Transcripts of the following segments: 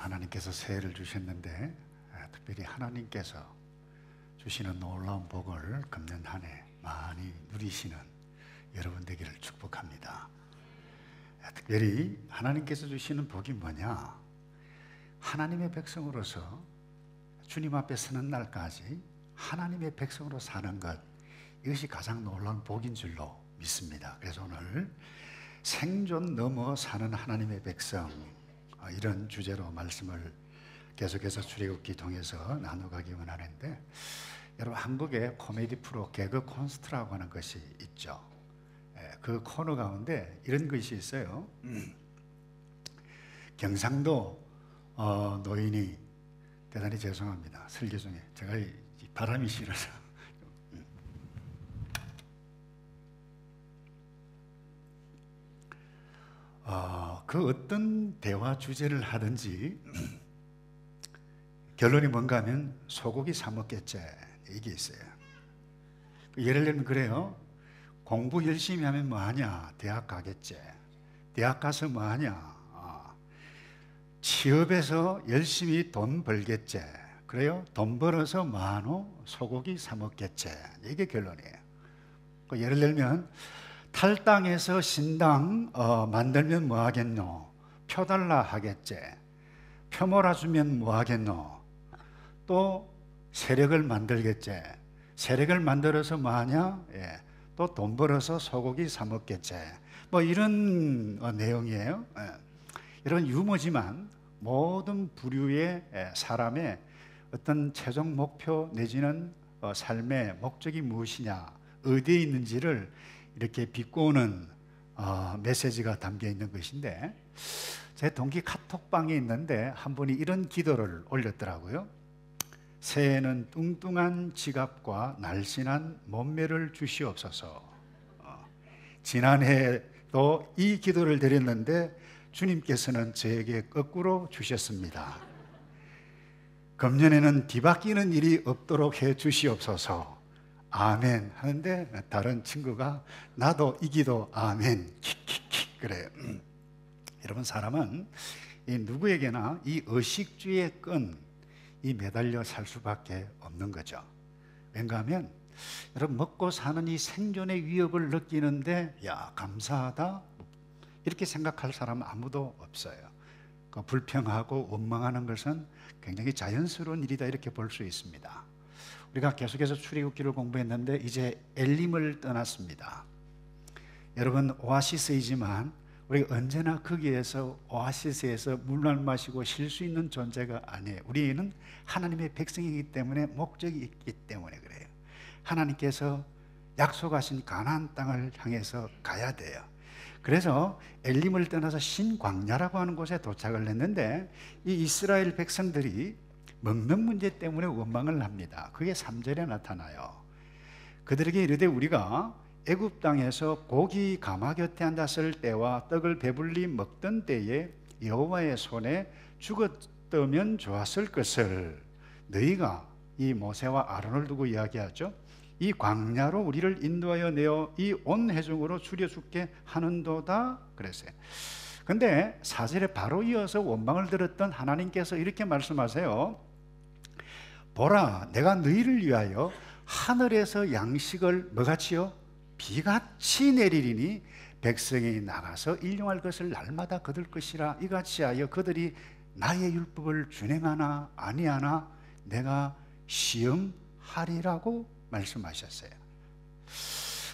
하나님께서 새해를 주셨는데 특별히 하나님께서 주시는 놀라운 복을 금년 한 해 많이 누리시는 여러분 되기를 축복합니다. 특별히 하나님께서 주시는 복이 뭐냐? 하나님의 백성으로서 주님 앞에 서는 날까지 하나님의 백성으로 사는 것, 이것이 가장 놀라운 복인 줄로 믿습니다. 그래서 오늘 생존 넘어 사는 하나님의 백성, 이런 주제로 말씀을 계속해서 출애굽기 통해서 나눠가기 원하는데, 여러분 한국에 코미디 프로 개그 콘서트라고 하는 것이 있죠. 그 코너 가운데 이런 것이 있어요. 경상도 노인이, 대단히 죄송합니다, 설교 중에 제가 이 바람이 싫어서 그 어떤 대화 주제를 하든지 결론이 뭔가 하면 소고기 사 먹겠지, 이게 있어요. 예를 들면 그래요. 공부 열심히 하면 뭐하냐? 대학 가겠지. 대학 가서 뭐하냐? 취업해서 열심히 돈 벌겠지. 그래요? 돈 벌어서 뭐하노? 소고기 사 먹겠지. 이게 결론이에요. 예를 들면 탈당해서 신당 만들면 뭐 하겠노? 표 달라 하겠지. 표 몰아주면 뭐 하겠노? 또 세력을 만들겠지. 세력을 만들어서 뭐 하냐? 또 돈 벌어서 소고기 사 먹겠지. 뭐 이런 내용이에요. 이런 유머지만 모든 부류의 사람의 어떤 최종 목표 내지는 삶의 목적이 무엇이냐, 어디에 있는지를 이렇게 비꼬는 메시지가 담겨 있는 것인데, 제 동기 카톡방에 있는데 한 분이 이런 기도를 올렸더라고요. 새해에는 뚱뚱한 지갑과 날씬한 몸매를 주시옵소서. 지난해도 이 기도를 드렸는데 주님께서는 저에게 거꾸로 주셨습니다. 금년에는 뒤바뀌는 일이 없도록 해 주시옵소서. 아멘 하는데 다른 친구가 나도 이 기도 아멘 킥킥킥 그래요. 여러분, 사람은 누구에게나 이 의식주의 끈, 이 매달려 살 수밖에 없는 거죠. 왠가 하면 여러분, 먹고 사는 이 생존의 위협을 느끼는데 야, 감사하다, 이렇게 생각할 사람은 아무도 없어요. 불평하고 원망하는 것은 굉장히 자연스러운 일이다, 이렇게 볼 수 있습니다. 우리가 계속해서 출애굽기를 공부했는데 이제 엘림을 떠났습니다. 여러분, 오아시스이지만 우리가 언제나 거기에서 오아시스에서 물만 마시고 쉴 수 있는 존재가 아니에요. 우리는 하나님의 백성이기 때문에, 목적이 있기 때문에 그래요. 하나님께서 약속하신 가나안 땅을 향해서 가야 돼요. 그래서 엘림을 떠나서 신광야라고 하는 곳에 도착을 했는데, 이 이스라엘 백성들이 먹는 문제 때문에 원망을 합니다. 그게 3절에 나타나요. 그들에게 이르되 우리가 애굽 땅에서 고기 가마 곁에 앉았을 때와 떡을 배불리 먹던 때에 여호와의 손에 죽었다면 좋았을 것을, 너희가, 이 모세와 아론을 두고 이야기하죠, 이 광야로 우리를 인도하여 내어 이 온 회중으로 줄여 죽게 하는도다 그랬어요. 근데 4절에 바로 이어서 원망을 들었던 하나님께서 이렇게 말씀하세요. 보라, 내가 너희를 위하여 하늘에서 양식을 뭐같이요? 비같이 내리리니 백성이 나가서 일용할 것을 날마다 거둘 것이라. 이같이 하여 그들이 나의 율법을 준행하나 아니하나 내가 시험하리라고 말씀하셨어요.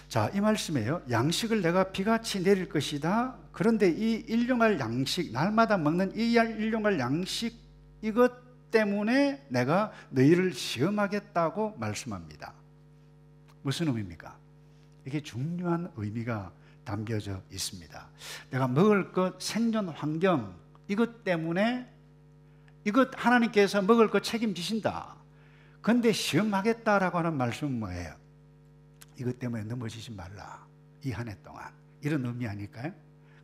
자, 이 말씀이에요. 양식을 내가 비같이 내릴 것이다. 그런데 이 일용할 양식, 날마다 먹는 이 일용할 양식, 이것 때문에 내가 너희를 시험하겠다고 말씀합니다. 무슨 의미입니까? 이게 중요한 의미가 담겨져 있습니다. 내가 먹을 것, 생존 환경, 이것 때문에, 이것 하나님께서 먹을 것 책임지신다. 그런데 시험하겠다라고 하는 말씀은 뭐예요? 이것 때문에 넘어지지 말라, 이 한 해 동안. 이런 의미 아닐까요?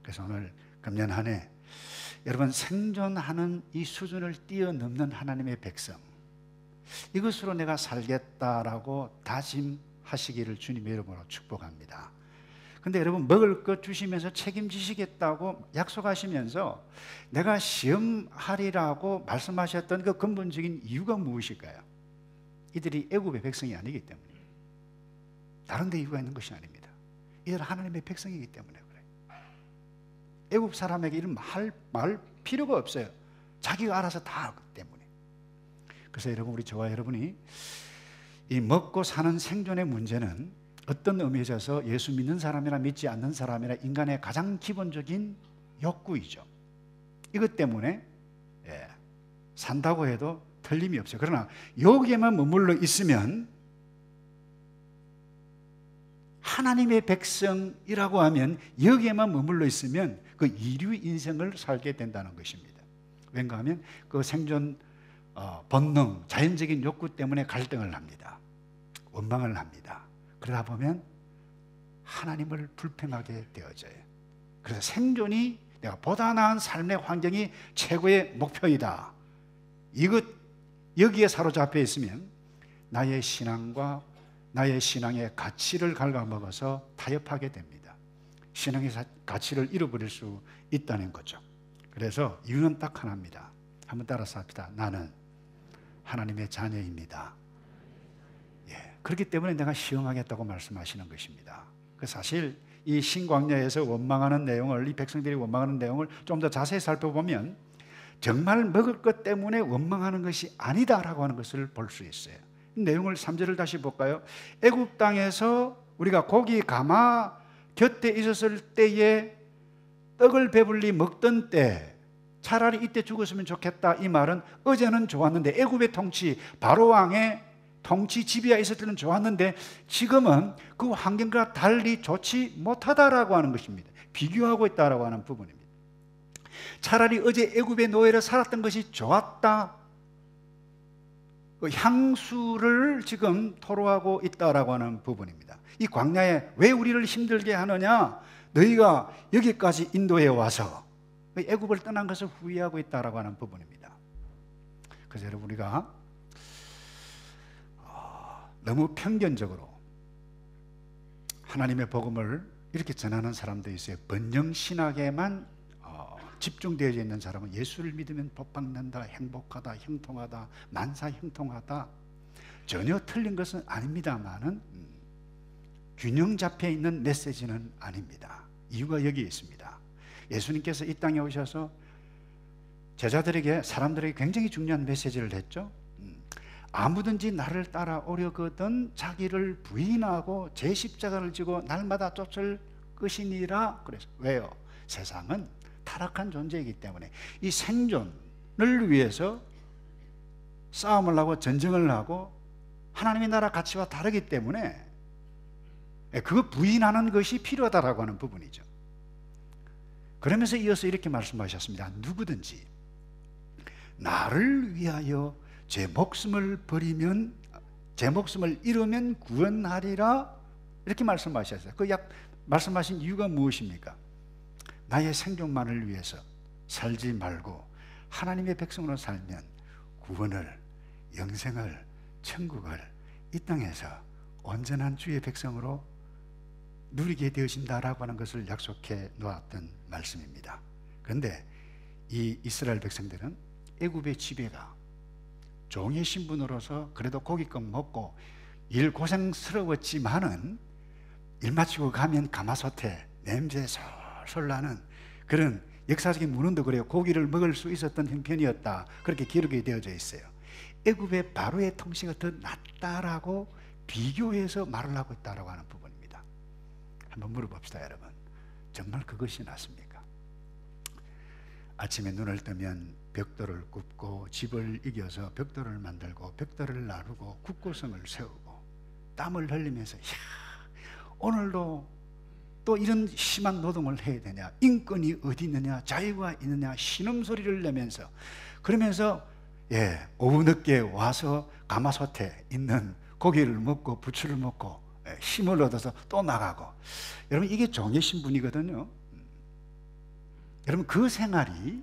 그래서 오늘 금년 한 해 여러분, 생존하는 이 수준을 뛰어넘는 하나님의 백성, 이것으로 내가 살겠다라고 다짐하시기를 주님의 이름으로 축복합니다. 근데 여러분, 먹을 것 주시면서 책임지시겠다고 약속하시면서 내가 시험하리라고 말씀하셨던 그 근본적인 이유가 무엇일까요? 이들이 애굽의 백성이 아니기 때문입니다. 다른 데 이유가 있는 것이 아닙니다. 이들은 하나님의 백성이기 때문에 그래요. 애굽 사람에게 이런 말 필요가 없어요. 자기가 알아서 다 하기 때문에. 그래서 여러분, 우리 저와 여러분이 이 먹고 사는 생존의 문제는 어떤 의미에 있어서 예수 믿는 사람이나 믿지 않는 사람이나 인간의 가장 기본적인 욕구이죠. 이것 때문에 산다고 해도 틀림이 없어요. 그러나 여기에만 머물러 있으면, 하나님의 백성이라고 하면 여기에만 머물러 있으면 그 이류 인생을 살게 된다는 것입니다. 왠가 하면 그 생존 본능, 자연적인 욕구 때문에 갈등을 합니다. 원망을 합니다. 그러다 보면 하나님을 불평하게 되어져요. 그래서 생존이, 내가 보다 나은 삶의 환경이 최고의 목표이다, 여기에 사로잡혀 있으면 나의 신앙과 나의 신앙의 가치를 갉아먹어서 타협하게 됩니다. 신앙의 가치를 잃어버릴 수 있다는 거죠. 그래서 이유는 딱 하나입니다. 한번 따라서 합시다. 나는 하나님의 자녀입니다. 그렇기 때문에 내가 시험하겠다고 말씀하시는 것입니다. 사실 이 신광야에서 원망하는 내용을, 이 백성들이 원망하는 내용을 좀 더 자세히 살펴보면 정말 먹을 것 때문에 원망하는 것이 아니다라고 하는 것을 볼 수 있어요. 내용을 3절을 다시 볼까요? 애굽 땅에서 우리가 고기 가마 곁에 있었을 때에 떡을 배불리 먹던 때, 차라리 이때 죽었으면 좋겠다, 이 말은 어제는 좋았는데, 애굽의 통치, 바로 왕의 통치 지배하에 있을 때는 좋았는데 지금은 그 환경과 달리 좋지 못하다라고 하는 것입니다. 비교하고 있다라고 하는 부분입니다. 차라리 어제 애굽의 노예로 살았던 것이 좋았다, 그 향수를 지금 토로하고 있다라고 하는 부분입니다. 이 광야에 왜 우리를 힘들게 하느냐? 너희가 여기까지 인도에 와서 애굽을 떠난 것을 후회하고 있다라고 하는 부분입니다. 그래서 여러분, 우리가 너무 편견적으로 하나님의 복음을 이렇게 전하는 사람도 있어요. 번영신학에만 집중되어 있는 사람은 예수를 믿으면 복받는다, 행복하다, 형통하다, 만사형통하다. 전혀 틀린 것은 아닙니다만은 균형 잡혀 있는 메시지는 아닙니다. 이유가 여기에 있습니다. 예수님께서 이 땅에 오셔서 제자들에게, 사람들에게 굉장히 중요한 메시지를 했죠. 아무든지 나를 따라오려거든 자기를 부인하고 제 십자가를 지고 날마다 쫓을 것이니라. 그래서 왜요? 세상은 타락한 존재이기 때문에 이 생존을 위해서 싸움을 하고 전쟁을 하고 하나님의 나라 가치와 다르기 때문에 그거 부인하는 것이 필요하다라고 하는 부분이죠. 그러면서 이어서 이렇게 말씀하셨습니다. 누구든지 나를 위하여 제 목숨을 버리면, 제 목숨을 잃으면 구원하리라, 이렇게 말씀하셨어요. 그 말씀하신 이유가 무엇입니까? 나의 생존만을 위해서 살지 말고 하나님의 백성으로 살면 구원을, 영생을, 천국을 이 땅에서 온전한 주의 백성으로 누리게 되어진다라고 하는 것을 약속해 놓았던 말씀입니다. 그런데 이 이스라엘 백성들은 애굽의 지배가 종의 신분으로서 그래도 고기껏 먹고 일 고생스러웠지만은 일 마치고 가면 가마솥에 냄새 솔솔 나는 그런 역사적인 문헌도 그래요. 고기를 먹을 수 있었던 형편이었다, 그렇게 기록이 되어져 있어요. 애굽의 바로의 통치가 더 낫다라고 비교해서 말을 하고 있다라고 하는 부분입니다. 한번 물어봅시다, 여러분. 정말 그것이 낫습니까? 아침에 눈을 뜨면 벽돌을 굽고 집을 이겨서 벽돌을 만들고 벽돌을 나르고 국고성을 세우고 땀을 흘리면서, 오늘도 또 이런 심한 노동을 해야 되냐, 인권이 어디 있느냐, 자유가 있느냐 신음소리를 내면서, 그러면서 오후 늦게 와서 가마솥에 있는 고기를 먹고 부추를 먹고 힘을 얻어서 또 나가고. 여러분, 이게 종의 신분이거든요. 여러분, 그 생활이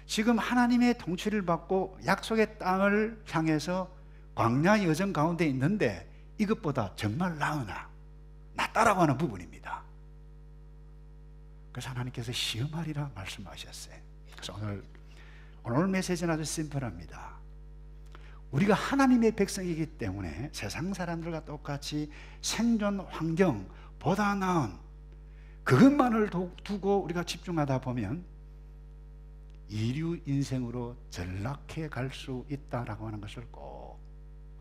지금 하나님의 통치를 받고 약속의 땅을 향해서 광야 여정 가운데 있는데 이것보다 정말 나으나, 나갔다라고 하는 부분입니다. 그래서 하나님께서 시험하리라 말씀하셨어요. 그래서 오늘 메시지는 아주 심플합니다. 우리가 하나님의 백성이기 때문에 세상 사람들과 똑같이 생존 환경보다 나은 그것만을 두고 우리가 집중하다 보면 이류 인생으로 전락해 갈 수 있다라고 하는 것을 꼭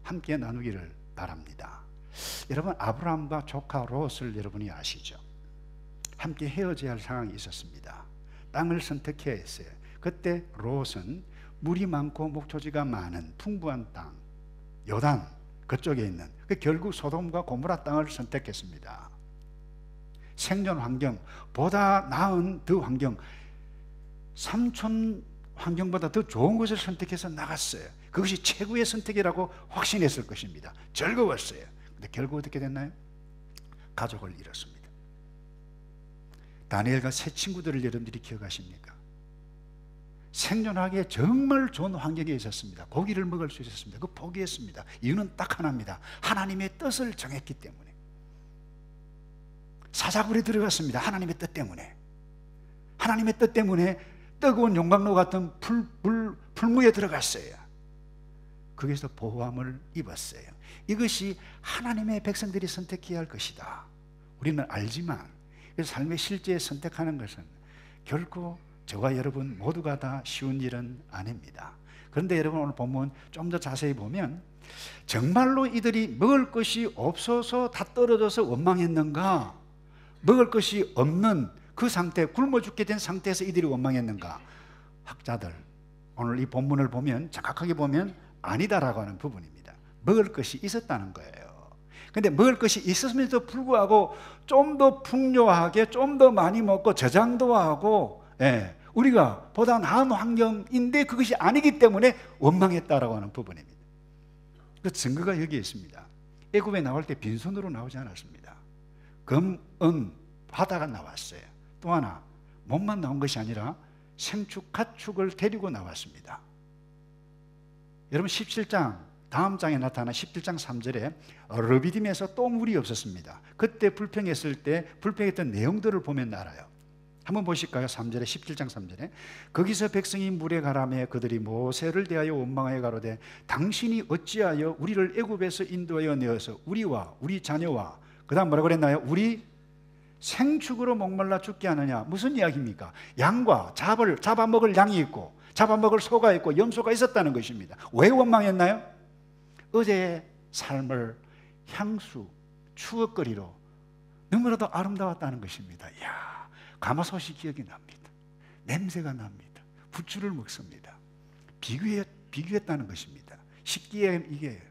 함께 나누기를 바랍니다. 여러분, 아브라함과 조카 롯을 여러분이 아시죠? 함께 헤어져야 할 상황이 있었습니다. 땅을 선택해야 했어요. 그때 롯은 물이 많고 목초지가 많은 풍부한 땅, 요단 그쪽에 있는, 결국 소돔과 고모라 땅을 선택했습니다. 생존 환경보다 나은 그 환경, 삼촌 환경보다 더 좋은 것을 선택해서 나갔어요. 그것이 최고의 선택이라고 확신했을 것입니다. 즐거웠어요. 근데 결국 어떻게 됐나요? 가족을 잃었습니다. 다니엘과 세 친구들을 여러분들이 기억하십니까? 생존하기에 정말 좋은 환경에 있었습니다. 고기를 먹을 수 있었습니다. 그 포기했습니다. 이유는 딱 하나입니다. 하나님의 뜻을 정했기 때문에. 사자굴에 들어갔습니다. 하나님의 뜻 때문에. 하나님의 뜻 때문에 뜨거운 용광로 같은 풀무에 들어갔어요. 거기서 보호함을 입었어요. 이것이 하나님의 백성들이 선택해야 할 것이다. 우리는 알지만 삶의 실제에 선택하는 것은 결코 저와 여러분 모두가 다 쉬운 일은 아닙니다. 그런데 여러분, 오늘 본문 좀 더 자세히 보면 정말로 이들이 먹을 것이 없어서 다 떨어져서 원망했는가? 먹을 것이 없는 그 상태, 굶어 죽게 된 상태에서 이들이 원망했는가? 학자들 오늘 이 본문을 보면 정확하게 보면 아니다라고 하는 부분입니다. 먹을 것이 있었다는 거예요. 근데 먹을 것이 있었음에도 불구하고 좀 더 풍요하게, 좀 더 많이 먹고 저장도 하고, 우리가 보다 나은 환경인데 그것이 아니기 때문에 원망했다라고 하는 부분입니다. 그 증거가 여기에 있습니다. 애굽에 나올 때 빈손으로 나오지 않았습니다. 금, 은, 바다가 나왔어요. 또 하나, 몸만 나온 것이 아니라 생축, 가축을 데리고 나왔습니다. 여러분, 17장 다음 장에 나타나 17장 3절에 르비딤에서 또 물이 없었습니다. 그때 불평했을 때 불평했던 내용들을 보면 알아요. 한번 보실까요? 3절에, 17장 3절에 거기서 백성이 물에 가라매 그들이 모세를 대하여 원망하여 가로되 당신이 어찌하여 우리를 애굽에서 인도하여 내어서 우리와 우리 자녀와, 그 다음 뭐라 그랬나요? 우리 생축으로 목말라 죽게 하느냐? 무슨 이야기입니까? 양과 잡아먹을 양이 있고 잡아먹을 소가 있고 염소가 있었다는 것입니다. 왜 원망했나요? 어제의 삶을 향수, 추억거리로 너무나도 아름다웠다는 것입니다. 이야, 가마솥이 기억이 납니다. 냄새가 납니다. 부추를 먹습니다. 비교했다는 것입니다. 식기에 이게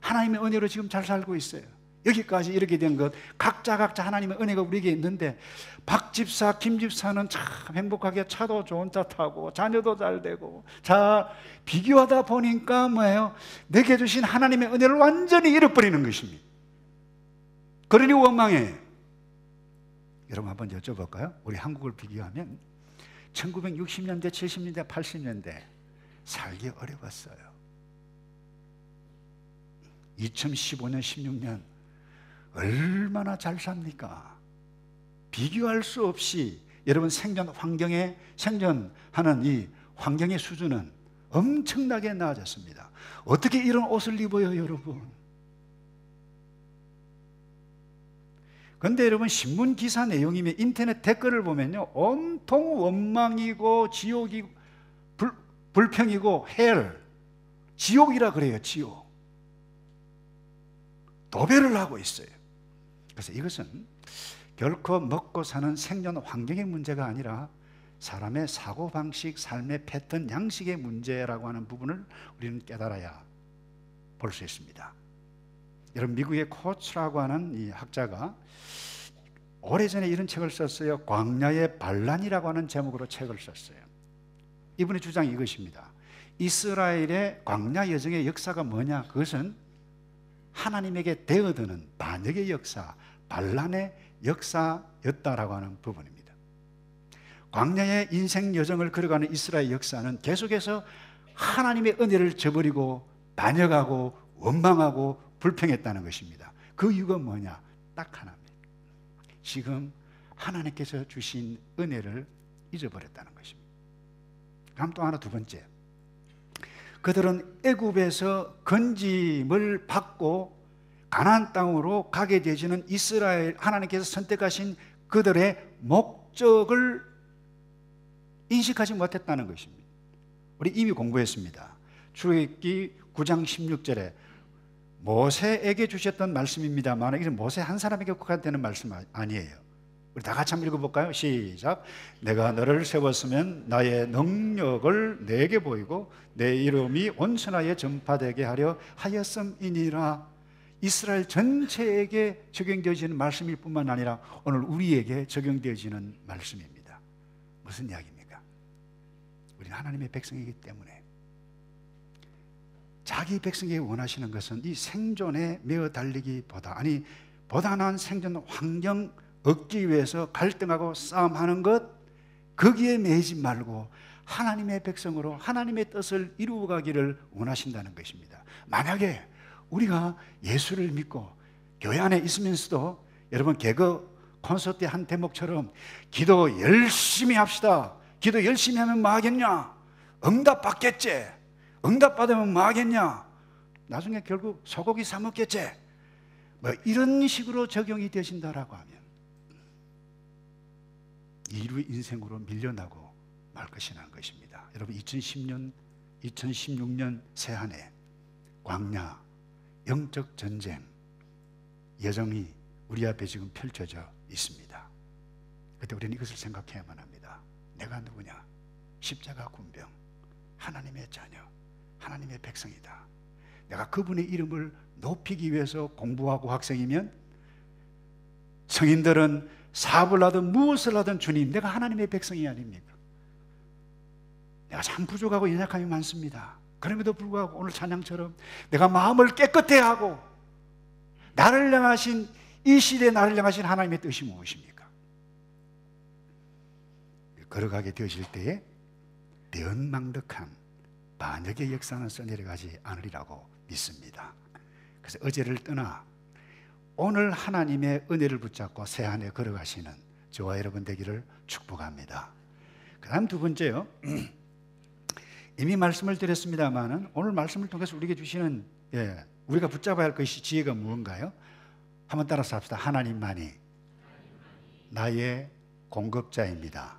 하나님의 은혜로 지금 잘 살고 있어요. 여기까지 이렇게 된 것, 각자 하나님의 은혜가 우리에게 있는데, 박 집사, 김 집사는 참 행복하게 차도 좋은 차 타고 자녀도 잘 되고, 자, 비교하다 보니까 뭐예요? 내게 주신 하나님의 은혜를 완전히 잃어버리는 것입니다. 그러니 원망해. 여러분, 한번 여쭤볼까요? 우리 한국을 비교하면 1960년대, 70년대, 80년대 살기 어려웠어요. 2015년, 16년 얼마나 잘 삽니까? 비교할 수 없이 여러분, 생존하는 이 환경의 수준은 엄청나게 나아졌습니다. 어떻게 이런 옷을 입어요, 여러분? 그런데 여러분, 신문 기사 내용이면 인터넷 댓글을 보면요, 온통 원망이고 지옥이고 불평이고 헬, 지옥이라 그래요. 지옥. 도배를 하고 있어요. 그래서 이것은 결코 먹고 사는 생존 환경의 문제가 아니라 사람의 사고방식, 삶의 패턴, 양식의 문제라고 하는 부분을 우리는 깨달아야 볼 수 있습니다. 여러분, 미국의 코츠라고 하는 이 학자가 오래전에 이런 책을 썼어요. 광야의 반란이라고 하는 제목으로 책을 썼어요. 이분의 주장이 이것입니다. 이스라엘의 광야 여정의 역사가 뭐냐? 그것은 하나님에게 대어드는 반역의 역사, 반란의 역사였다라고 하는 부분입니다. 광야의 인생 여정을 걸어가는 이스라엘 역사는 계속해서 하나님의 은혜를 저버리고 반역하고 원망하고 불평했다는 것입니다. 그 이유가 뭐냐? 딱 하나입니다. 지금 하나님께서 주신 은혜를 잊어버렸다는 것입니다. 그럼 또 하나, 두 번째, 그들은 애굽에서 건짐을 받고 가나안 땅으로 가게 되지는 이스라엘, 하나님께서 선택하신 그들의 목적을 인식하지 못했다는 것입니다. 우리 이미 공부했습니다. 출애굽기 9장 16절에 모세에게 주셨던 말씀입니다만, 이건 모세 한 사람에게 국한되는 말씀 아니에요. 우리 다 같이 한번 읽어볼까요? 시작. 내가 너를 세웠으면 나의 능력을 내게 보이고 내 이름이 온 천하에 전파되게 하려 하였음이니라. 이스라엘 전체에게 적용되어지는 말씀일 뿐만 아니라 오늘 우리에게 적용되어지는 말씀입니다. 무슨 이야기입니까? 우리는 하나님의 백성이기 때문에 자기 백성에게 원하시는 것은 이 생존에 매어 달리기보다, 아니 보다 나은 생존 환경 얻기 위해서 갈등하고 싸움하는 것, 거기에 매이지 말고 하나님의 백성으로 하나님의 뜻을 이루어가기를 원하신다는 것입니다. 만약에 우리가 예수를 믿고 교회 안에 있으면서도, 여러분 개그 콘서트 한 대목처럼 기도 열심히 합시다, 기도 열심히 하면 뭐 하겠냐, 응답 받겠지, 응답 받으면 뭐 하겠냐, 나중에 결국 소고기 사 먹겠지, 뭐 이런 식으로 적용이 되신다라고 하면 인류 인생으로 밀려나고 말 것이라는 것입니다. 여러분 2016년 새한해 광야, 영적 전쟁 여정이 우리 앞에 지금 펼쳐져 있습니다. 그때 우리는 이것을 생각해야만 합니다. 내가 누구냐? 십자가 군병, 하나님의 자녀, 하나님의 백성이다. 내가 그분의 이름을 높이기 위해서 공부하고 학생이면, 성인들은 사업을 하든 무엇을 하든 주님, 내가 하나님의 백성이 아닙니까? 내가 참 부족하고 연약함이 많습니다. 그럼에도 불구하고 오늘 찬양처럼 내가 마음을 깨끗해 하고 나를 향하신, 이 시대에 나를 향하신 하나님의 뜻이 무엇입니까? 걸어가게 되어질 때에 대언망덕한 반역의 역사는 써내려가지 않으리라고 믿습니다. 그래서 어제를 떠나 오늘 하나님의 은혜를 붙잡고 새 한 해 걸어가시는 저와 여러분 되기를 축복합니다. 그 다음 두 번째요, 이미 말씀을 드렸습니다만 오늘 말씀을 통해서 우리에게 주시는, 우리가 붙잡아야 할 것이 지혜가 무언가요? 한번 따라서 합시다. 하나님만이 나의 공급자입니다.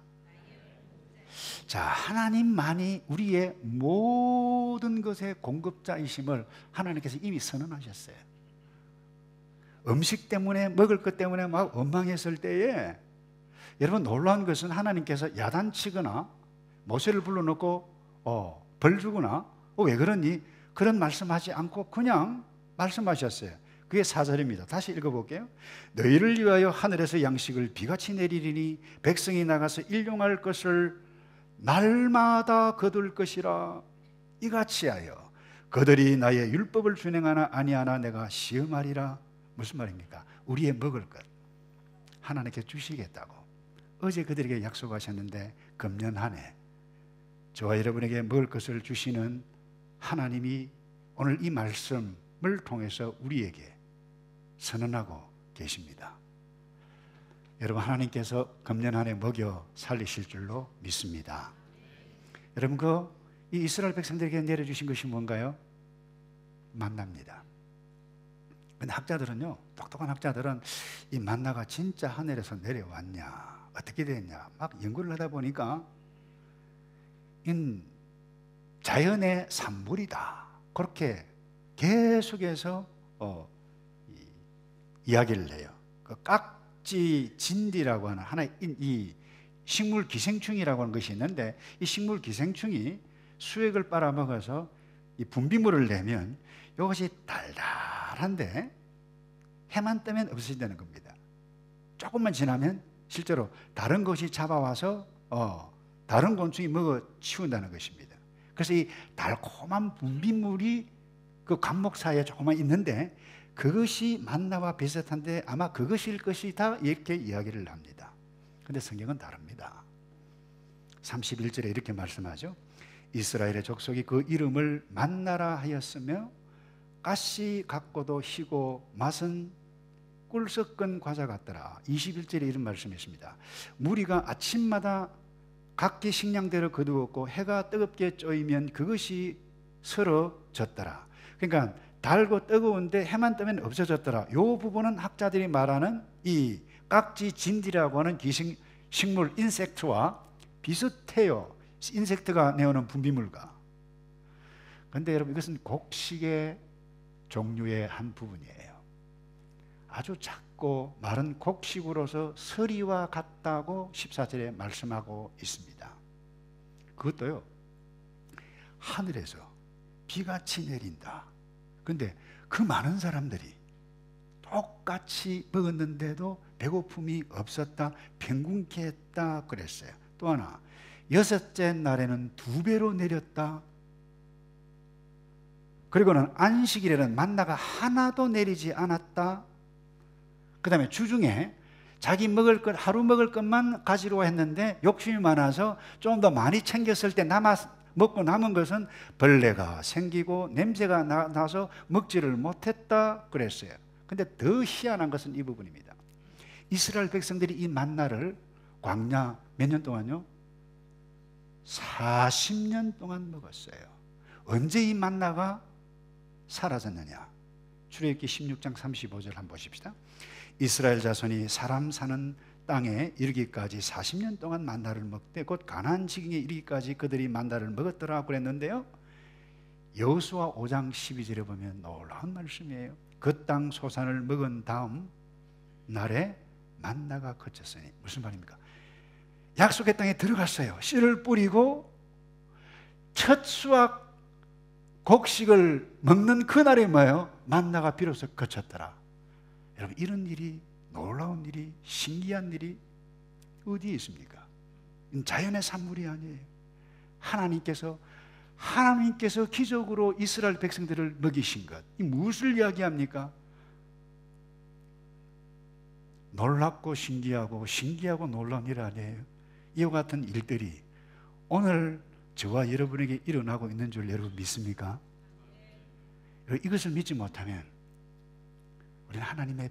자, 하나님만이 우리의 모든 것의 공급자이심을 하나님께서 이미 선언하셨어요. 음식 때문에, 먹을 것 때문에 막 원망했을 때에, 여러분 놀라운 것은 하나님께서 야단치거나 모세를 불러놓고 벌 주거나 왜 그러니? 그런 말씀하지 않고 그냥 말씀하셨어요. 그게 4절입니다. 다시 읽어볼게요. 너희를 위하여 하늘에서 양식을 비같이 내리리니 백성이 나가서 일용할 것을 날마다 거둘 것이라. 이같이 하여 그들이 나의 율법을 준행하나 아니하나 내가 시험하리라. 무슨 말입니까? 우리의 먹을 것 하나님께 주시겠다고 어제 그들에게 약속하셨는데, 금년 한 해 저와 여러분에게 먹을 것을 주시는 하나님이 오늘 이 말씀을 통해서 우리에게 선언하고 계십니다. 여러분, 하나님께서 금년 한 해 먹여 살리실 줄로 믿습니다. 여러분, 이 이스라엘 백성들에게 내려주신 것이 뭔가요? 만나입니다. 근데 학자들은요, 똑똑한 학자들은 이 만나가 진짜 하늘에서 내려왔냐, 어떻게 됐냐 막 연구를 하다 보니까 자연의 산물이다, 그렇게 계속해서 이야기를 해요. 그 깍지 진디라고 하는 하나의 이 식물 기생충이라고 하는 것이 있는데, 이 식물 기생충이 수액을 빨아먹어서 이 분비물을 내면 이것이 달달한데 해만 뜨면 없어진다는 겁니다. 조금만 지나면 실제로 다른 것이 잡아와서 다른 곤충이 먹어 치운다는 것입니다. 그래서 이 달콤한 분비물이 그 감목 사이에 조금만 있는데, 그것이 만나와 비슷한데 아마 그것일 것이다, 이렇게 이야기를 합니다. 그런데 성경은 다릅니다. 31절에 이렇게 말씀하죠. 이스라엘의 족속이 그 이름을 만나라 하였으며 가시 같고도 희고 맛은 꿀 섞은 과자 같더라. 21절에 이런 말씀이 있습니다. 무리가 아침마다 각기 식량대로 거두었고 해가 뜨겁게 쪄이면 그것이 설어졌더라. 그러니까 달고 뜨거운데 해만 뜨면 없어졌더라. 이 부분은 학자들이 말하는 이 깍지 진디라고 하는 식물 인섹트와 비슷해요. 인섹트가 내오는 분비물과. 그런데 여러분, 이것은 곡식의 종류의 한 부분이에요. 아주 작고 마른 곡식으로서 서리와 같다고 14절에 말씀하고 있습니다. 그것도요, 하늘에서 비같이 내린다. 그런데 그 많은 사람들이 똑같이 먹었는데도 배고픔이 없었다, 병군케 했다 그랬어요. 또 하나, 여섯째 날에는 2배로 내렸다. 그리고는 안식일에는 만나가 하나도 내리지 않았다. 그 다음에 주중에 자기 먹을 것, 하루 먹을 것만 가지러 했는데 욕심이 많아서 좀 더 많이 챙겼을 때 먹고 남은 것은 벌레가 생기고 냄새가 나서 먹지를 못했다 그랬어요. 근데 더 희한한 것은 이 부분입니다. 이스라엘 백성들이 이 만나를 광야 몇 년 동안요? 40년 동안 먹었어요. 언제 이 만나가 사라졌느냐? 출애굽기 16장 35절 한번 보십시다. 이스라엘 자손이 사람 사는 땅에 이르기까지 40년 동안 만나를 먹되 곧 가나안 지경에 이르기까지 그들이 만나를 먹었더라 그랬는데요, 여호수아 5장 12절에 보면 놀라운 말씀이에요. 그 땅 소산을 먹은 다음 날에 만나가 그쳤으니, 무슨 말입니까? 약속의 땅에 들어갔어요. 씨를 뿌리고 첫 수확 곡식을 먹는 그날에 뭐예요? 만나가 비로소 그쳤더라. 여러분, 이런 일이, 놀라운 일이, 신기한 일이 어디에 있습니까? 자연의 산물이 아니에요. 하나님께서 기적으로 이스라엘 백성들을 먹이신 것, 이 무엇을 이야기합니까? 놀랍고 신기하고 놀라운 일 아니에요? 이와 같은 일들이 오늘 저와 여러분에게 일어나고 있는 줄 여러분 믿습니까? 이것을 믿지 못하면 우리는 하나님의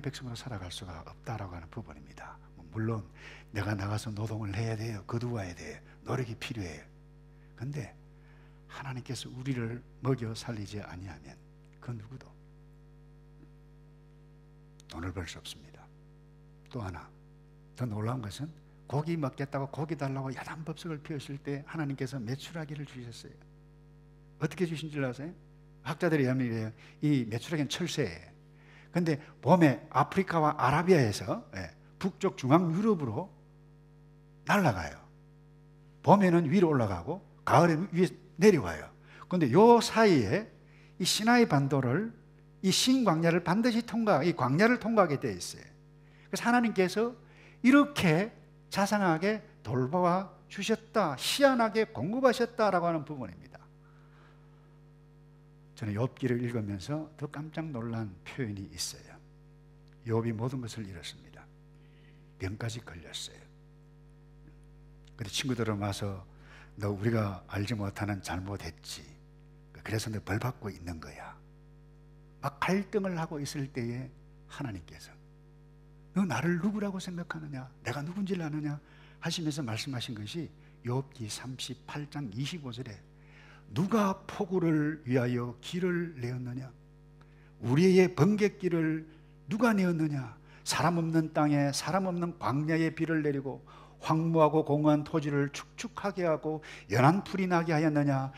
백성으로 살아갈 수가 없다라고 하는 부분입니다. 물론 내가 나가서 노동을 해야 돼요. 거두어야 돼요. 노력이 필요해요. 그런데 하나님께서 우리를 먹여 살리지 아니하면 그 누구도 돈을 벌 수 없습니다. 또 하나, 더 놀라운 것은 고기 먹겠다고 고기 달라고 야단법석을 피우실 때 하나님께서 메추라기를 주셨어요. 어떻게 주신 줄 아세요? 학자들이 이야기해요. 이 메추라기는 철새예요. 그런데 봄에 아프리카와 아라비아에서 북쪽 중앙 유럽으로 날아가요. 봄에는 위로 올라가고 가을에는 위에 내려와요. 그런데 요 사이에 이 시나이 반도를, 이 신광야를 반드시 이 광야를 통과하게 되어 있어요. 그래서 하나님께서 이렇게 자상하게 돌보아 주셨다, 희한하게 공급하셨다라고 하는 부분입니다. 저는 욥기를 읽으면서 더 깜짝 놀란 표현이 있어요. 욥이 모든 것을 잃었습니다. 병까지 걸렸어요. 근데 친구들은 와서 너 우리가 알지 못하는 잘못했지, 그래서 너 벌 받고 있는 거야, 막 갈등을 하고 있을 때에 하나님께서 너 나를 누구라고 생각하느냐, 내가 누군지를 아느냐 하시면서 말씀하신 것이 욥기 38장 25절에 누가 폭우를 위하여 길을 내었느냐, 우리의 번갯길을 누가 내었느냐, 사람 없는 땅에 사람 없는 광야에 비를 내리고 황무하고 공허한 토지를 축축하게 하고 연한 풀이 나게 하였느냐,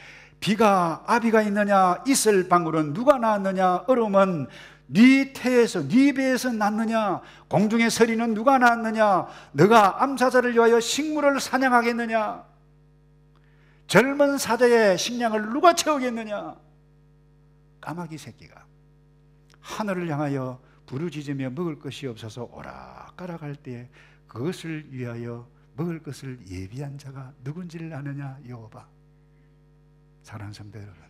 아비가 있느냐, 있을 방울은 누가 낳았느냐, 얼음은 네 태에서 네 배에서 났느냐, 공중의 서리는 누가 낳았느냐, 너가 암사자를 위하여 식물을 사냥하겠느냐, 젊은 사자의 식량을 누가 채우겠느냐. 까마귀 새끼가 하늘을 향하여 부르짖으며 먹을 것이 없어서 오락가락할 때에 그것을 위하여 먹을 것을 예비한 자가 누군지를 아느냐, 여호와. 사랑하는 성도 여러분,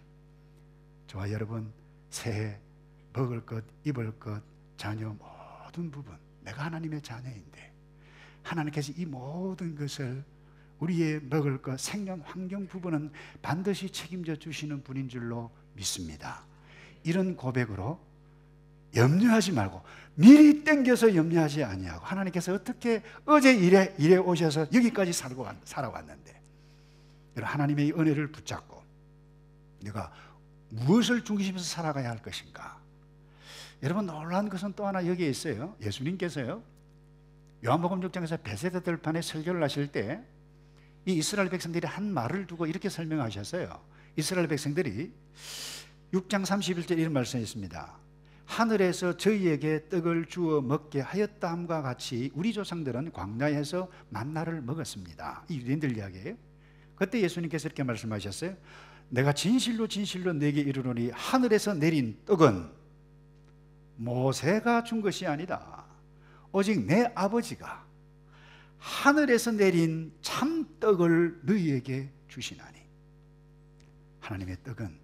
저와 여러분 새해 먹을 것, 입을 것, 자녀 모든 부분, 내가 하나님의 자녀인데 하나님께서 이 모든 것을, 우리의 먹을 것, 생존 환경 부분은 반드시 책임져 주시는 분인 줄로 믿습니다. 이런 고백으로 염려하지 말고 미리 땡겨서 염려하지 아니하고 하나님께서 어떻게 어제 이래 오셔서 여기까지 살아왔는데 하나님의 은혜를 붙잡고 내가 무엇을 중심에서 살아가야 할 것인가. 여러분 놀라운 것은 또 하나 여기에 있어요. 예수님께서요 요한복음 6장에서 베세다 들판에 설교를 하실 때 이 이스라엘 백성들이 한 말을 두고 이렇게 설명하셨어요. 이스라엘 백성들이 6장 31절 이런 말씀이 있습니다. 하늘에서 저희에게 떡을 주어 먹게 하였다함과 같이 우리 조상들은 광야에서 만나를 먹었습니다. 이 유대인들 이야기예요. 그때 예수님께서 이렇게 말씀하셨어요. 내가 진실로 진실로 내게 이르노니 하늘에서 내린 떡은 모세가 준 것이 아니다. 오직 내 아버지가 하늘에서 내린 참떡을 너희에게 주시나니. 하나님의 떡은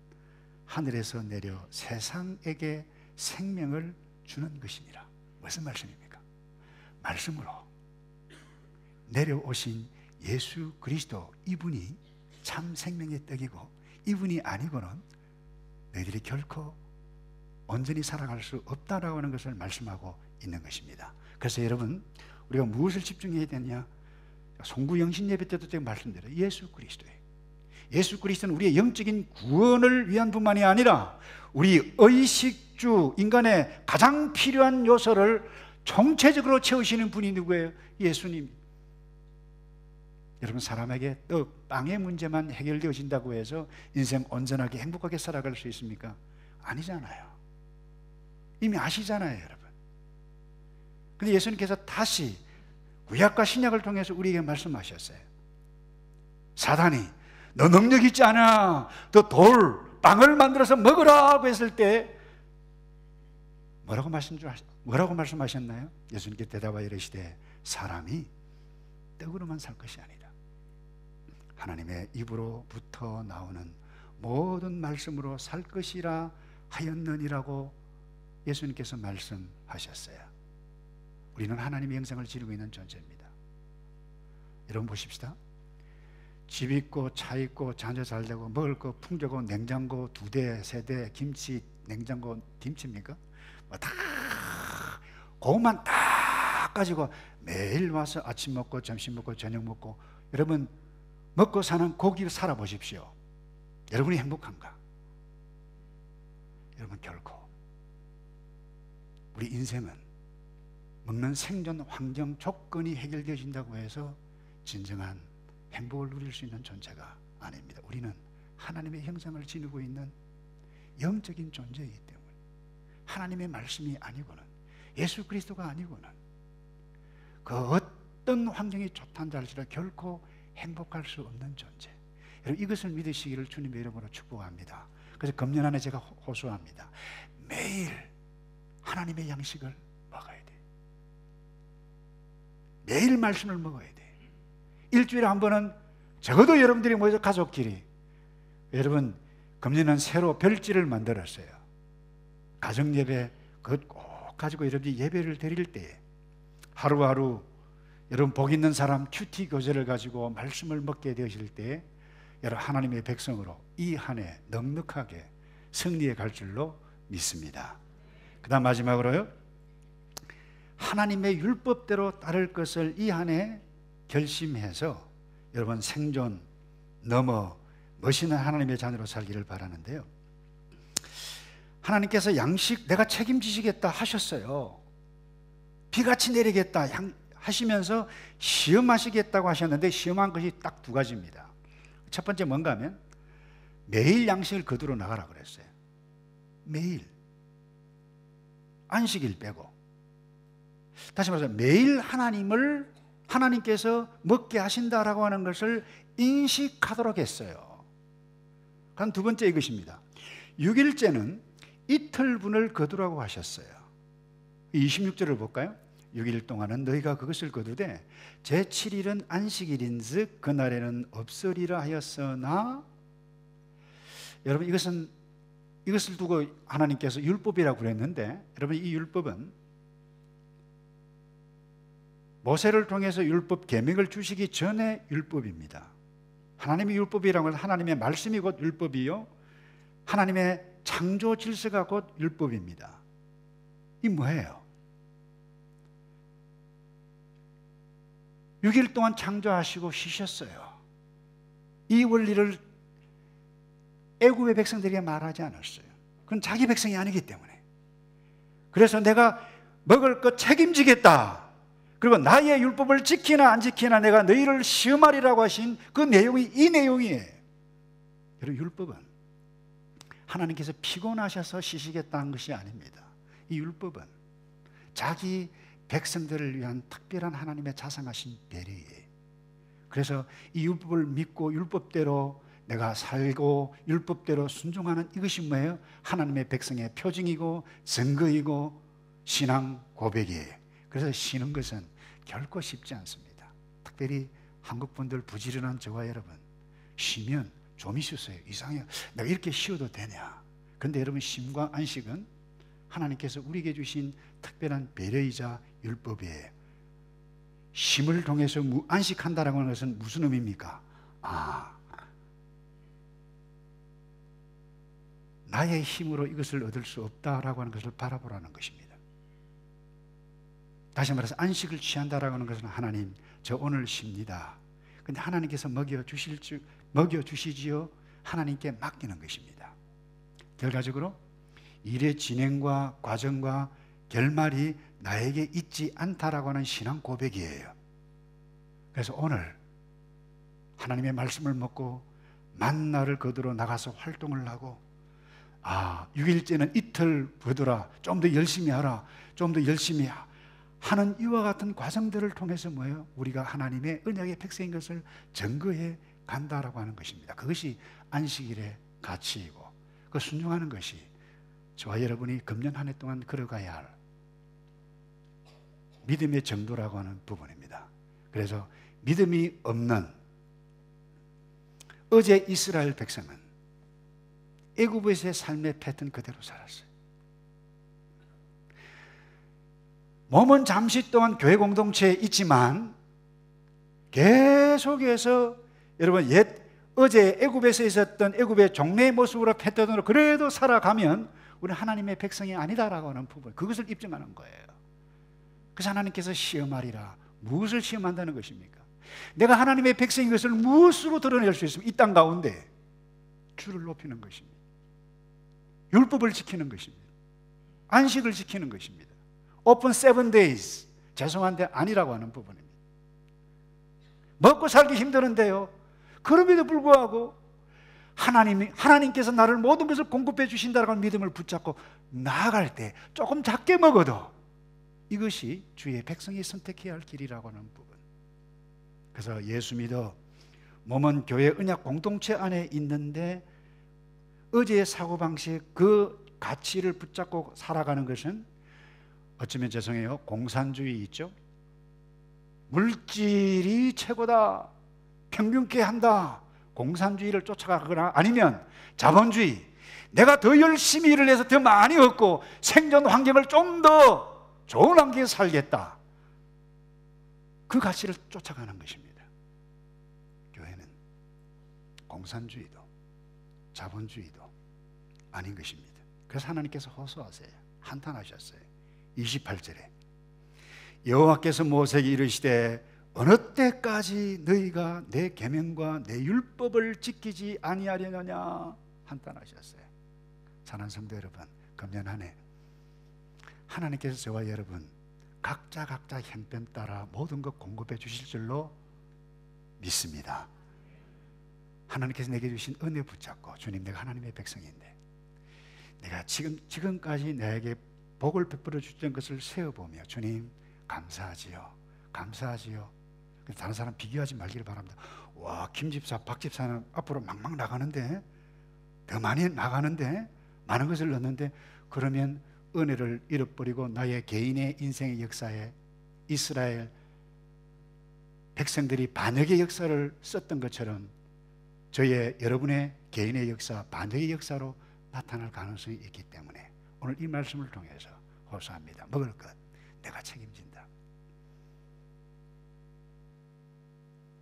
하늘에서 내려 세상에게 생명을 주는 것이니라. 무슨 말씀입니까? 말씀으로 내려오신 예수 그리스도, 이분이 참 생명의 떡이고 이분이 아니고는 너희들이 결코 온전히 살아갈 수 없다라고 하는 것을 말씀하고 있는 것입니다. 그래서 여러분 우리가 무엇을 집중해야 되냐? 송구영신 예배 때도 제가 말씀드려요. 예수 그리스도예요. 예수 그리스도는 우리의 영적인 구원을 위한 뿐만이 아니라 우리 의식주, 인간의 가장 필요한 요소를 총체적으로 채우시는 분이 누구예요? 예수님. 여러분 사람에게 떡, 빵의 문제만 해결되어진다고 해서 인생 온전하게 행복하게 살아갈 수 있습니까? 아니잖아요. 이미 아시잖아요, 여러분. 근데 예수님께서 다시 구약과 신약을 통해서 우리에게 말씀하셨어요. 사단이 너 능력 있지 않아, 너 돌, 빵을 만들어서 먹으라고 했을 때 뭐라고 말씀하셨나요? 예수님께 대답하여 이르시되 사람이 떡으로만 살 것이 아니다. 하나님의 입으로부터 나오는 모든 말씀으로 살 것이라 하였느니라고 예수님께서 말씀하셨어요. 우리는 하나님의 형상을 지니고 있는 존재입니다. 여러분 보십시다. 집 있고 차 있고 자녀 잘 되고 먹을 거 풍족하고 냉장고 2대 3대 김치 냉장고 김치입니까? 뭐 다 그것만 딱 가지고 매일 와서 아침 먹고 점심 먹고 저녁 먹고 여러분 먹고 사는 고기를 살아보십시오. 여러분이 행복한가? 여러분 결코. 우리 인생은 먹는 생존 환경 조건이 해결되어진다고 해서 진정한 행복을 누릴 수 있는 존재가 아닙니다. 우리는 하나님의 형상을 지니고 있는 영적인 존재이기 때문에 하나님의 말씀이 아니고는 예수 그리스도가 아니고는 그 어떤 환경이 좋다는 줄 알지라 결코 행복할 수 없는 존재. 여러분 이것을 믿으시기를 주님의 이름으로 축복합니다. 그래서 금년 안에 제가 호소합니다. 매일 하나님의 양식을 먹어야 돼. 매일 말씀을 먹어야 돼. 일주일에 한 번은 적어도 여러분들이 모여서 가족끼리 여러분 금년은 새로 별지를 만들었어요. 가정예배 그것 꼭 가지고 여러분이 예배를 드릴 때 하루하루 여러분 복 있는 사람 큐티 교제를 가지고 말씀을 먹게 되실 때 여러분 하나님의 백성으로 이 한 해 넉넉하게 승리해 갈 줄로 믿습니다. 그 다음 마지막으로요, 하나님의 율법대로 따를 것을 이 한 해 결심해서 여러분 생존 넘어 멋있는 하나님의 자녀로 살기를 바라는데요, 하나님께서 양식 내가 책임지시겠다 하셨어요. 비같이 내리겠다 하시면서 시험하시겠다고 하셨는데 시험한 것이 딱 2가지입니다. 첫 번째 뭔가 하면 매일 양식을 거두러 나가라 그랬어요. 매일 안식일 빼고. 다시 말해서 매일 하나님께서 먹게 하신다라고 하는 것을 인식하도록 했어요. 그럼 2번째 이것입니다. 6일째는 이틀분을 거두라고 하셨어요. 26절을 볼까요? 6일 동안은 너희가 그것을 거두되 제7일은 안식일인즉 그날에는 없으리라 하였으나, 여러분 이것을 두고 하나님께서 율법이라고 그랬는데, 여러분 이 율법은 모세를 통해서 율법 계명을 주시기 전에 율법입니다. 하나님의 율법이라는 것은 하나님의 말씀이 곧 율법이요, 하나님의 창조 질서가 곧 율법입니다. 이 뭐예요? 6일 동안 창조하시고 쉬셨어요. 이 원리를 애굽의 백성들에게 말하지 않았어요. 그건 자기 백성이 아니기 때문에. 그래서 내가 먹을 것 책임지겠다. 그리고 나의 율법을 지키나 안 지키나 내가 너희를 시험하리라고 하신 그 내용이 이 내용이에요. 여러분, 율법은 하나님께서 피곤하셔서 쉬시겠다는 것이 아닙니다. 이 율법은 자기 백성들을 위한 특별한 하나님의 자상하신 배려예요. 그래서 이 율법을 믿고 율법대로 내가 살고 율법대로 순종하는 이것이 뭐예요? 하나님의 백성의 표징이고 증거이고 신앙 고백이에요. 그래서 쉬는 것은 결코 쉽지 않습니다. 특별히 한국 분들 부지런한 저와 여러분, 쉬면 좀 쉬었어요. 이상해요. 내가 이렇게 쉬어도 되냐? 그런데 여러분, 쉼과 안식은 하나님께서 우리에게 주신 특별한 배려이자 율법이에요. 쉼을 통해서 안식한다라고 하는 것은 무슨 의미입니까? 나의 힘으로 이것을 얻을 수 없다라고 하는 것을 바라보라는 것입니다. 다시 말해서 안식을 취한다라고 하는 것은 하나님, 저 오늘 쉽니다. 근데 하나님께서 먹여주시지요? 하나님께 맡기는 것입니다. 결과적으로 일의 진행과 과정과 결말이 나에게 있지 않다라고 하는 신앙 고백이에요. 그래서 오늘 하나님의 말씀을 먹고 만나를 거두러 나가서 활동을 하고 6일째는 이틀 거두라, 좀 더 열심히 하라, 좀 더 열심히 하는 이와 같은 과정들을 통해서 뭐예요? 우리가 하나님의 언약의 백성인 것을 증거해 간다라고 하는 것입니다. 그것이 안식일의 가치이고 그 순종하는 것이 저와 여러분이 금년 한 해 동안 걸어가야 할 믿음의 정도라고 하는 부분입니다. 그래서 믿음이 없는 어제 이스라엘 백성은 애굽에서의 삶의 패턴 그대로 살았어요. 몸은 잠시 동안 교회 공동체에 있지만 계속해서 여러분 어제 애굽에서 있었던 애굽의 종래의 모습으로 패턴으로 그래도 살아가면 우리는 하나님의 백성이 아니다라고 하는 부분, 그것을 입증하는 거예요. 그래서 하나님께서 시험하리라. 무엇을 시험한다는 것입니까? 내가 하나님의 백성인 것을 무엇으로 드러낼 수 있습니까? 이 땅 가운데 주를 높이는 것입니다. 율법을 지키는 것입니다. 안식을 지키는 것입니다. 오픈 7 days, 죄송한데 아니라고 하는 부분입니다. 먹고 살기 힘드는데요, 그럼에도 불구하고 하나님께서 나를 모든 것을 공급해 주신다라고 하는 믿음을 붙잡고 나아갈 때 조금 작게 먹어도 이것이 주의 백성이 선택해야 할 길이라고 하는 부분. 그래서 예수 믿어 몸은 교회 언약 공동체 안에 있는데 어제의 사고방식, 그 가치를 붙잡고 살아가는 것은 어쩌면 죄송해요, 공산주의 있죠? 물질이 최고다, 평균케 한다, 공산주의를 쫓아가거나 아니면 자본주의, 내가 더 열심히 일을 해서 더 많이 얻고 생존 환경을 좀 더 좋은 환경에서 살겠다, 그 가치를 쫓아가는 것입니다. 교회는 공산주의도 자본주의도 아닌 것입니다. 그래서 하나님께서 호소하세요. 한탄하셨어요. 28절에 여호와께서 모세에게 이르시되 어느 때까지 너희가 내 계명과 내 율법을 지키지 아니하려느냐 한탄하셨어요. 사랑하는 성도 여러분, 금년 한 해 하나님께서 저와 여러분 각자 형편 따라 모든 것 공급해 주실 줄로 믿습니다. 하나님께서 내게 주신 은혜 붙잡고, 주님, 내가 하나님의 백성인데 내가 지금까지 내게 복을 베풀어 주신 것을 세어보며 주님 감사하지요. 다른 사람 비교하지 말기를 바랍니다. 와, 김 집사, 박 집사는 앞으로 막막 나가는데, 더 많이 나가는데, 많은 것을 넣는데, 그러면 은혜를 잃어버리고 나의 개인의 인생의 역사에 이스라엘 백성들이 반역의 역사를 썼던 것처럼 여러분의 개인의 역사, 반역의 역사로 나타날 가능성이 있기 때문에 오늘 이 말씀을 통해서 호소합니다. 먹을 것 내가 책임진다.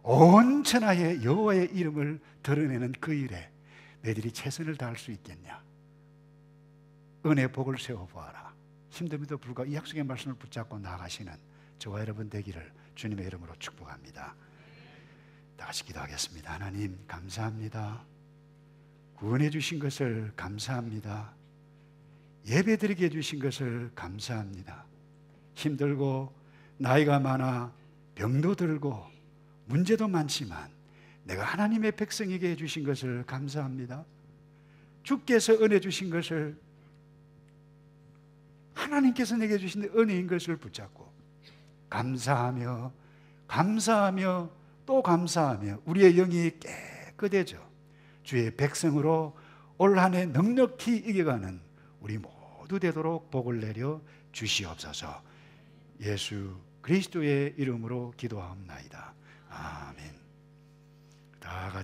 온 천하에 여호와의 이름을 드러내는 그 일에 너희들이 최선을 다할 수 있겠냐? 은혜 복을 세워보아라. 힘듦에도 불구하고 이 약속의 말씀을 붙잡고 나아가시는 저와 여러분 되기를 주님의 이름으로 축복합니다. 다 같이 기도하겠습니다. 하나님 감사합니다. 구원해 주신 것을 감사합니다. 예배드리게 해주신 것을 감사합니다. 힘들고 나이가 많아 병도 들고 문제도 많지만 내가 하나님의 백성이게 해주신 것을 감사합니다. 주께서 은혜 주신 것을, 하나님께서 내게 주신 은혜인 것을 붙잡고 감사하며 감사하며 또 감사하며 우리의 영이 깨끗해져 주의 백성으로 올 한 해 넉넉히 이겨가는 우리 모두 되도록 복을 내려 주시옵소서. 예수 그리스도의 이름으로 기도하옵나이다. 아멘. 다 같이